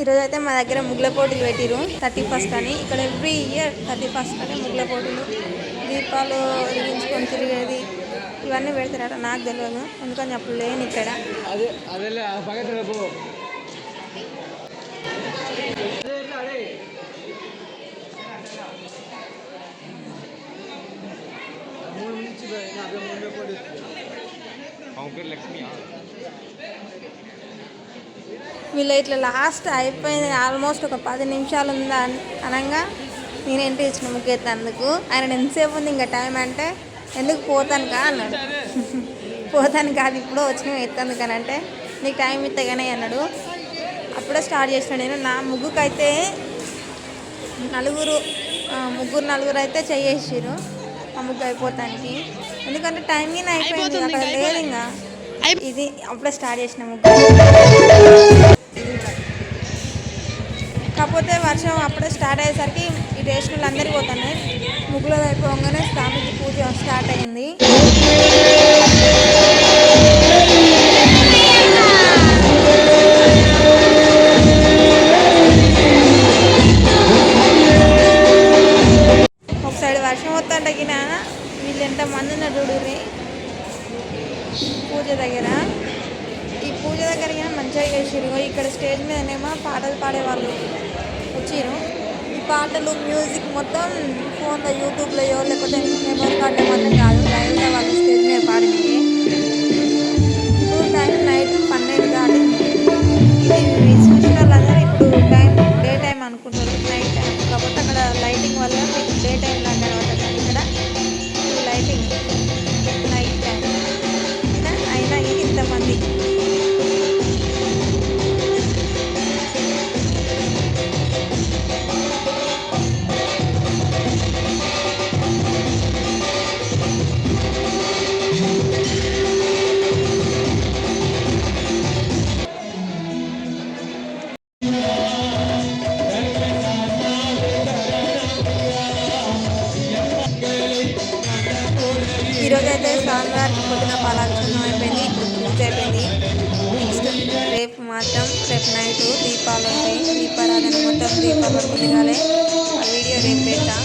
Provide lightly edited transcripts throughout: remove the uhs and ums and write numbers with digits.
ఈరోజు అయితే మా దగ్గర ముగ్గుల పోటీలు పెట్టిరు 31st అని. ఇక్కడ ఎవ్రీ ఇయర్ 31st అని ముగ్గుల పోటీలు, దీపాలు వెలిగించుకొని తిరిగేది ఇవన్నీ పెడతారట. నాకు తెలియదు ఎందుకని అప్పుడు లేని ఇక్కడ. వీళ్ళు ఇట్లా లాస్ట్ అయిపోయింది, ఆల్మోస్ట్ ఒక 10 నిమిషాలు ఉందా అనగా నేను ఎంట్రీ ఇచ్చిన ముగ్గెత్తందుకు. ఆయన ఎంతసేపు ఉంది ఇంకా టైం అంటే, ఎందుకు పోతాను కా అన్నాడు. పోతాను కాదు ఇప్పుడు వచ్చిన ఎత్తందుకు అని అంటే, నీకు టైం ఇస్తగానే అన్నాడు. అప్పుడే స్టార్ట్ చేసినాడు. నేను నా ముగ్గుకైతే నలుగురు అయితే చేసేసారు ఆ ముగ్గు అయిపోతానికి. ఎందుకంటే టైం అయిపోయింది అక్కడ లేదు ఇంకా. ఇది అప్పుడే స్టార్ట్ చేసిన ముగ్గు. కాకపోతే వర్షం అప్పుడే స్టార్ట్ అయ్యేసరికి ఈ రేషన్లు అందరికీ పోతున్నాయి. ముగ్గులో అయిపోగానే స్వామికి పూజ స్టార్ట్ అయింది. ఒక సైడ్ వర్షం వస్తుంటగిన వీళ్ళు ఎంతమంది ఉన్నారు చూడుర్రి పూజ దగ్గర. ఈ పూజ దగ్గర మంచిగా చేసిరు. ఇక్కడ స్టేజ్ మీదనేమో పాటలు పాడేవాళ్ళు వచ్చిరు. ఈ పాటలు మ్యూజిక్ మొత్తం ఫోన్లో యూట్యూబ్లో లేకపోతే మెమరీ కార్డు మొత్తం కాదు, లైవ్గా వాళ్ళు స్టేజ్ మీద పాడినవి. ఇప్పుడు టైం నైట్ 12 దాటింది. ఇది చూసిన వాళ్ళందరూ ఇప్పుడు డే టైం అనుకుంటారు, నైట్ టైం. కాకపోతే అక్కడ లైటింగ్ వల్ల మీకు డే టైం లాగా కనబడుతుంది. ఇక్కడ లైటింగ్ నైట్ టైం అయినా ఇంతమంది. ఈరోజైతే స్వామివారికి పొద్దున పాలాభిషేకం అయిపోయింది. ఇప్పుడు పూజ అయిపోయింది. నెక్స్ట్ రేపు నైట్ దీపాలు ఉంటాయి. దీపారాధన మొత్తం దీపాలు తిరగాలి. ఆ వీడియో రేపు పెట్టా,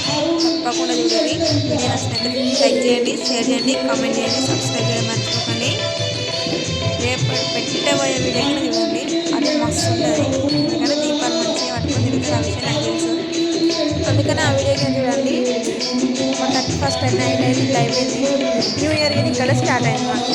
తప్పకుండా చూడండి. వీడియో నచ్చినట్లయితే లైక్ చేయండి, షేర్ చేయండి, కామెంట్ చేయండి, సబ్స్క్రైబ్ చేయడం మర్చిపోకండి. రేపు పెట్టబోయే వీడియో కూడా చూడండి, అది మస్తు ఉంటుంది. ఎందుకంటే దీపాలు మంచిగా పట్టుకొని తిరుగుతుంది, ఆ విషయం నాకు తెలుసు. అందుకని ఆ వీడియో చూడండి. 31st నైట్ అయితే ఇట్లా అయిపోయింది. న్యూ ఇయర్ ఇక్కడ స్టార్ట్ అయింది.